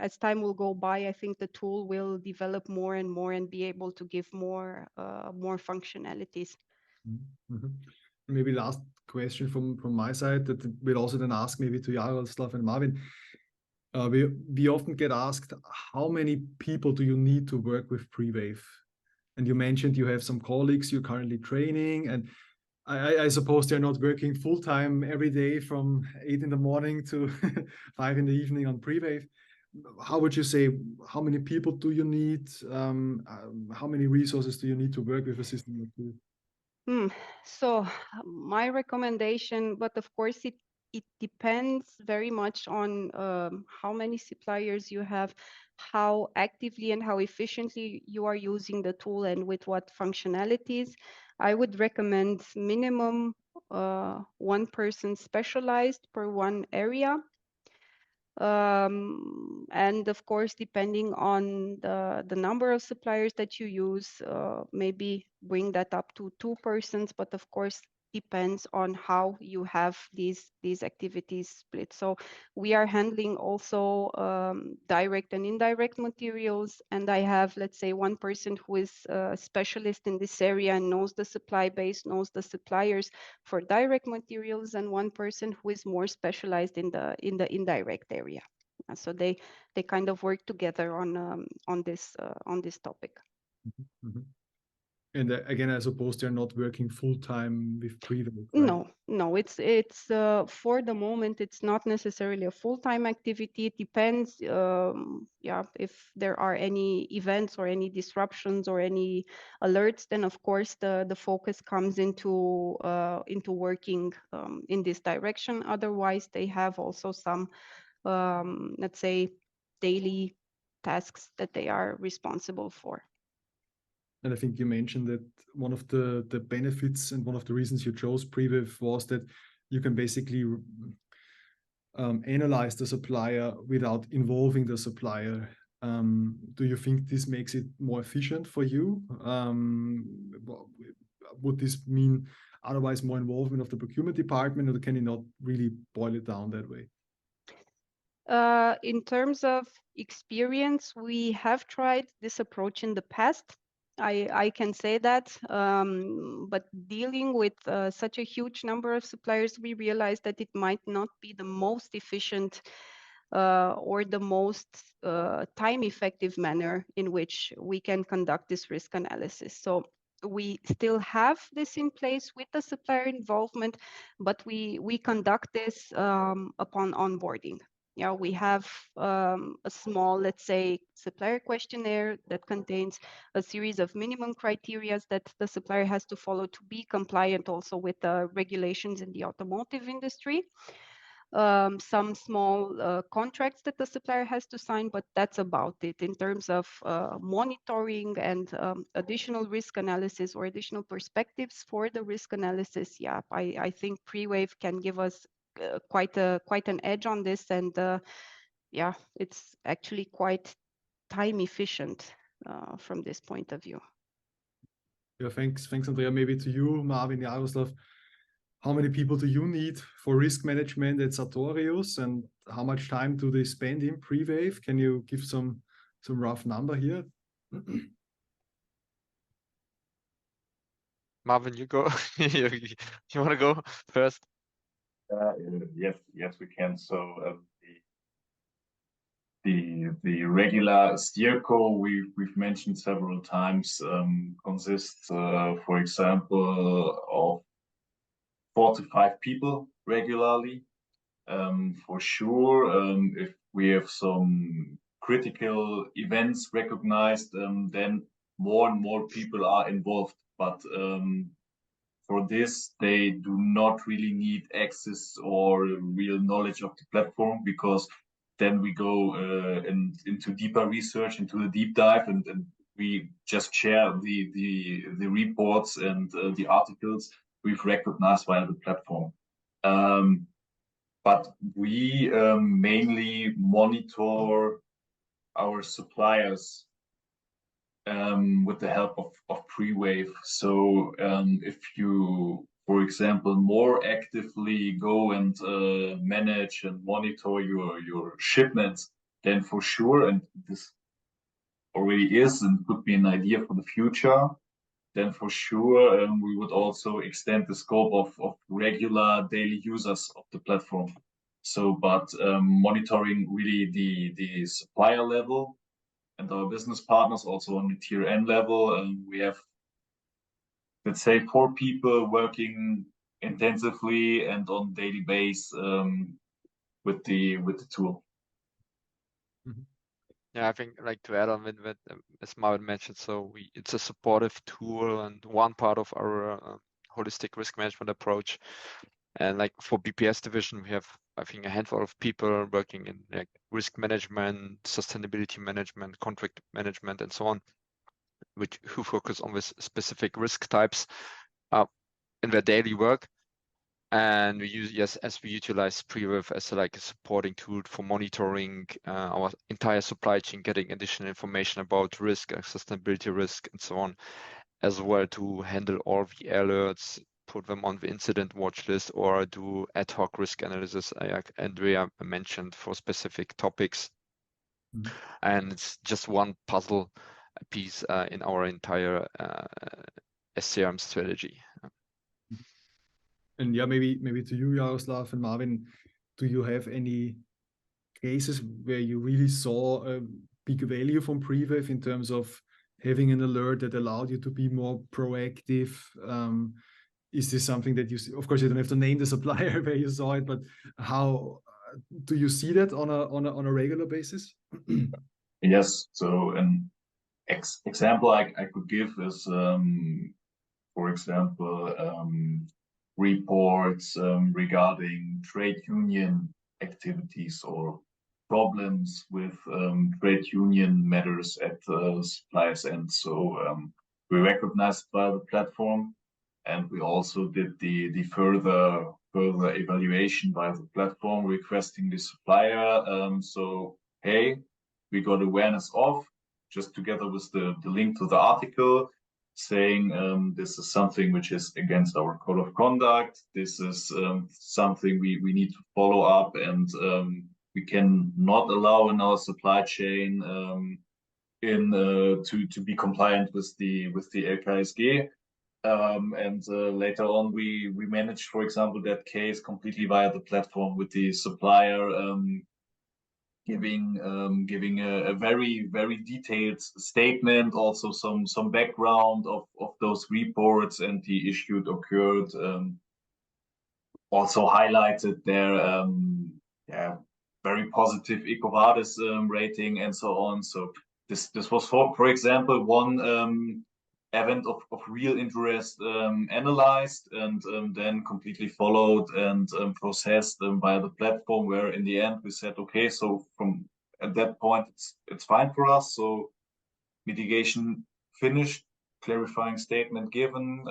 D: as time will go by, I think the tool will develop more and more and be able to give more functionalities.
A: Mm-hmm. Maybe last question from my side that we'll also then ask maybe to Jaroslaw and Marwin. We often get asked, how many people do you need to work with Prewave? And you mentioned you have some colleagues you're currently training, and I suppose they're not working full-time every day from 8 in the morning to 5 in the evening on Prewave. How would you say, how many people do you need? How many resources do you need to work with a system like this?
D: So my recommendation, but of course it depends very much on how many suppliers you have, how actively and how efficiently you are using the tool, and with what functionalities. I would recommend minimum one person specialized per one area. And of course, depending on the number of suppliers that you use, maybe bring that up to 2 persons, but of course depends on how you have these activities split. So we are handling also direct and indirect materials, and I have, let's say, one person who is a specialist in this area and knows the supply base, knows the suppliers for direct materials, and one person who is more specialized in the indirect area. So they kind of work together on this topic.
A: Mm-hmm. Mm-hmm. And again, I suppose they're not working full-time with Prewave, right?
D: No, it's for the moment, it's not necessarily a full-time activity. It depends, if there are any events or any disruptions or any alerts, then of course the focus comes into working in this direction. Otherwise, they have also some, let's say, daily tasks that they are responsible for.
A: And I think you mentioned that one of the benefits and one of the reasons you chose Prewave was that you can basically analyze the supplier without involving the supplier. Do you think this makes it more efficient for you? Would this mean otherwise more involvement of the procurement department, or can you not really boil it down that way?
D: In terms of experience, we have tried this approach in the past. I can say that, but dealing with such a huge number of suppliers, we realized that it might not be the most efficient or the most time-effective manner in which we can conduct this risk analysis. So we still have this in place with the supplier involvement, but we conduct this upon onboarding. Yeah, we have a small, let's say, supplier questionnaire that contains a series of minimum criteria that the supplier has to follow to be compliant also with the regulations in the automotive industry. Some small contracts that the supplier has to sign, but that's about it. In terms of monitoring and additional risk analysis or additional perspectives for the risk analysis, yeah, I think Prewave can give us quite an edge on this, and yeah, it's actually quite time efficient from this point of view.
A: Yeah, thanks, Andreea. Maybe to you, Marwin, Jaroslaw. how many people do you need for risk management at Sartorius, and how much time do they spend in Prewave? Can you give some rough number here?
B: Marvin, you go. You want to go first?
C: Yes, we can. So the regular steerco we've mentioned several times consists, for example, of 4 to 5 people regularly. For sure, if we have some critical events recognized, then more and more people are involved. But for this, they do not really need access or real knowledge of the platform, because then we go into deeper research, into a deep dive, and we just share the reports and the articles we've recognized via the platform. But we mainly monitor our suppliers with the help of Prewave. So if you, for example, more actively go and manage and monitor your shipments, then for sure, and this already is and could be an idea for the future, then for sure we would also extend the scope of regular daily users of the platform. So, but monitoring really the supplier level and our business partners also on the tier N level, we have, let's say, 4 people working intensively and on daily base with the tool.
B: Yeah, I think like to add on with as Marvin mentioned, so it's a supportive tool and one part of our holistic risk management approach. And like for BPS division, we have, I think, a handful of people working in like risk management, sustainability management, contract management, and so on, who focus on this specific risk types in their daily work. And we use, as we utilize Prewave as like a supporting tool for monitoring our entire supply chain, getting additional information about risk, sustainability risk, and so on, as well to handle all the alerts, put them on the incident watch list, or do ad hoc risk analysis, like Andreea mentioned, for specific topics. And it's just one puzzle piece in our entire SCRM strategy.
A: And yeah, maybe to you, Jaroslaw and Marvin, do you have any cases where you really saw a big value from Prewave in terms of having an alert that allowed you to be more proactive? Is this something that you see? Of course, you don't have to name the supplier where you saw it, but how do you see that on a regular basis?
C: Yes. So an example I could give is, for example, reports regarding trade union activities or problems with trade union matters at suppliers end. So we recognized by the platform, and we also did the further evaluation by the platform, requesting the supplier. So hey, we got awareness of, just together with the link to the article, saying this is something which is against our code of conduct. This is something we need to follow up, and we can not allow in our supply chain to be compliant with the LKSG. And later on, we managed, for example, that case completely via the platform, with the supplier giving a very, very detailed statement, also some background of those reports and the issue occurred, also highlighted their very positive EcoVadis rating and so on. So this was for example one event of real interest, analyzed and then completely followed and processed via the platform, where in the end we said, okay, so from at that point it's fine for us. So mitigation finished, clarifying statement given,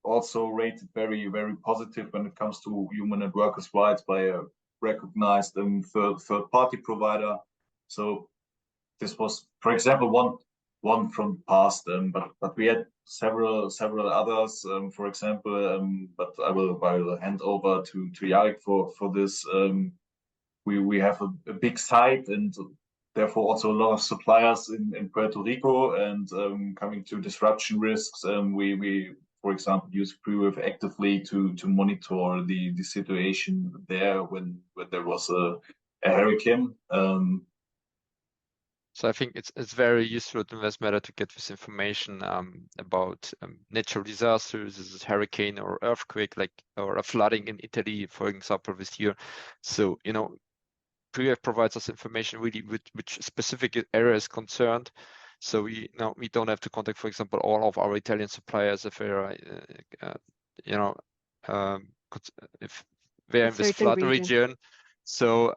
C: also rated very, very positive when it comes to human and workers' rights by a recognized third party provider. So this was, for example, one from the past, but we had several others, for example. But I will hand over to Jarek for this. We have a big site and therefore also a lot of suppliers in Puerto Rico, and coming to disruption risks, we for example use Prewave actively to monitor the situation there when there was a hurricane.
B: So I think it's very useful to Invest Matter to get this information about natural disasters, this is hurricane or earthquake, like or a flooding in Italy, for example, this year. So Prewave provides us information really with which specific area is concerned. So we don't have to contact, for example, all of our Italian suppliers if they're if they're in this flood region. So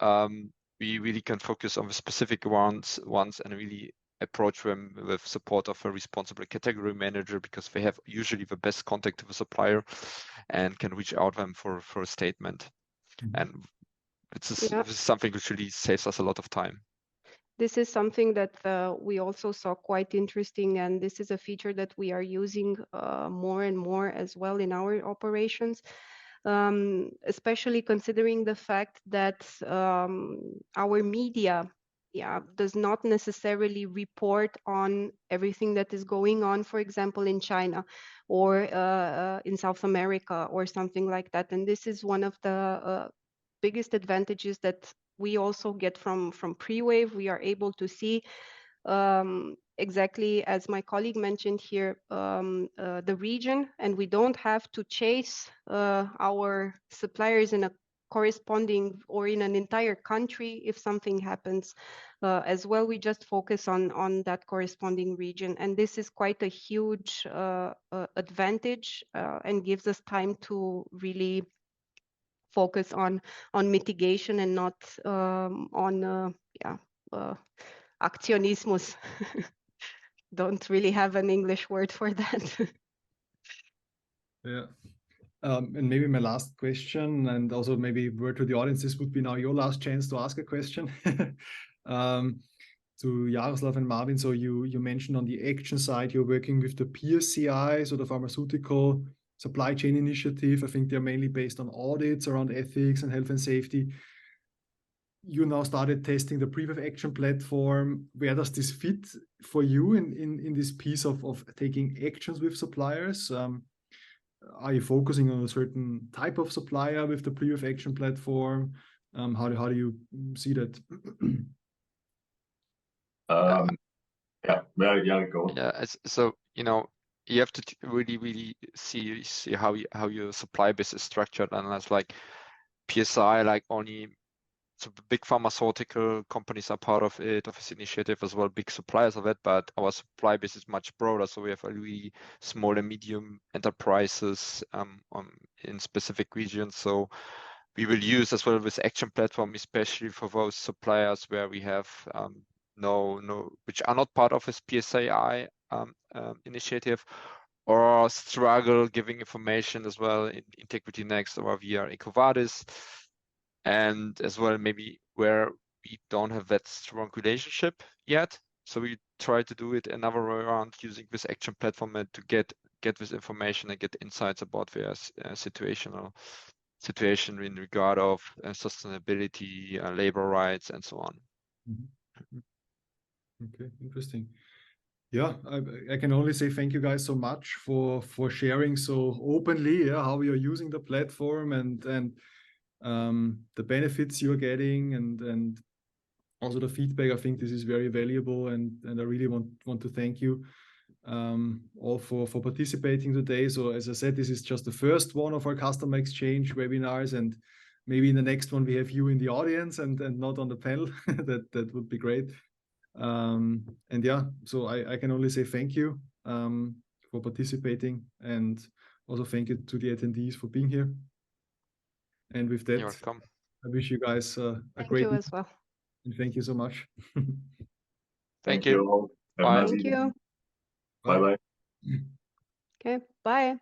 B: we really can focus on the specific ones and really approach them with support of a responsible category manager, because they have usually the best contact to the supplier and can reach out to them for a statement. And this is something which really saves us a lot of time.
D: This is something that we also saw quite interesting, and this is a feature that we are using more and more as well in our operations. Especially considering the fact that our media does not necessarily report on everything that is going on, for example, in China or in South America or something like that. And this is one of the biggest advantages that we also get from Prewave. We are able to see exactly as my colleague mentioned here, the region, and we don't have to chase our suppliers in a corresponding or in an entire country if something happens as well. We just focus on that corresponding region, and this is quite a huge advantage and gives us time to really focus on mitigation and not on actionismus. Don't really have an English word for that.
A: Yeah. And maybe my last question, and also maybe word to the audience, this would be now your last chance to ask a question. To Jaroslaw and Marwin, so you mentioned on the action side, you're working with the PSCI, so the Pharmaceutical Supply Chain Initiative. I think they're mainly based on audits around ethics and health and safety. You now started testing the Prewave action platform. Where does this fit for you in this piece of taking actions with suppliers? Are you focusing on a certain type of supplier with the Prewave action platform? How do you see that?
C: Go.
B: Yeah, so you have to really see how your supply base is structured, and that's like PSI, like only. So the big pharmaceutical companies are part of this initiative as well, big suppliers of it, but our supply base is much broader. So we have a really small and medium enterprises in specific regions. So we will use as well this action platform, especially for those suppliers where we have which are not part of this PSAI initiative, or struggle giving information as well in Integrity Next or via EcoVadis. And as well, maybe where we don't have that strong relationship yet. So we try to do it another way around, using this action platform to get this information and get insights about their situation in regard of sustainability, labor rights, and so on.
A: Okay, interesting. Yeah, I can only say thank you guys so much for sharing so openly how you're using the platform and the benefits you're getting and also the feedback. I think this is very valuable, and I really want to thank you all for participating today. So as I said, this is just the first one of our customer exchange webinars, and maybe in the next one we have you in the audience and not on the panel. that would be great. And yeah, so I can only say thank you for participating, and also thank you to the attendees for being here. And with that,
B: you're welcome.
A: I wish you guys a great
D: you as well.
A: And thank you so much.
C: Thank you all.
B: Bye.
D: Thank you.
C: Bye-bye.
D: Okay, bye.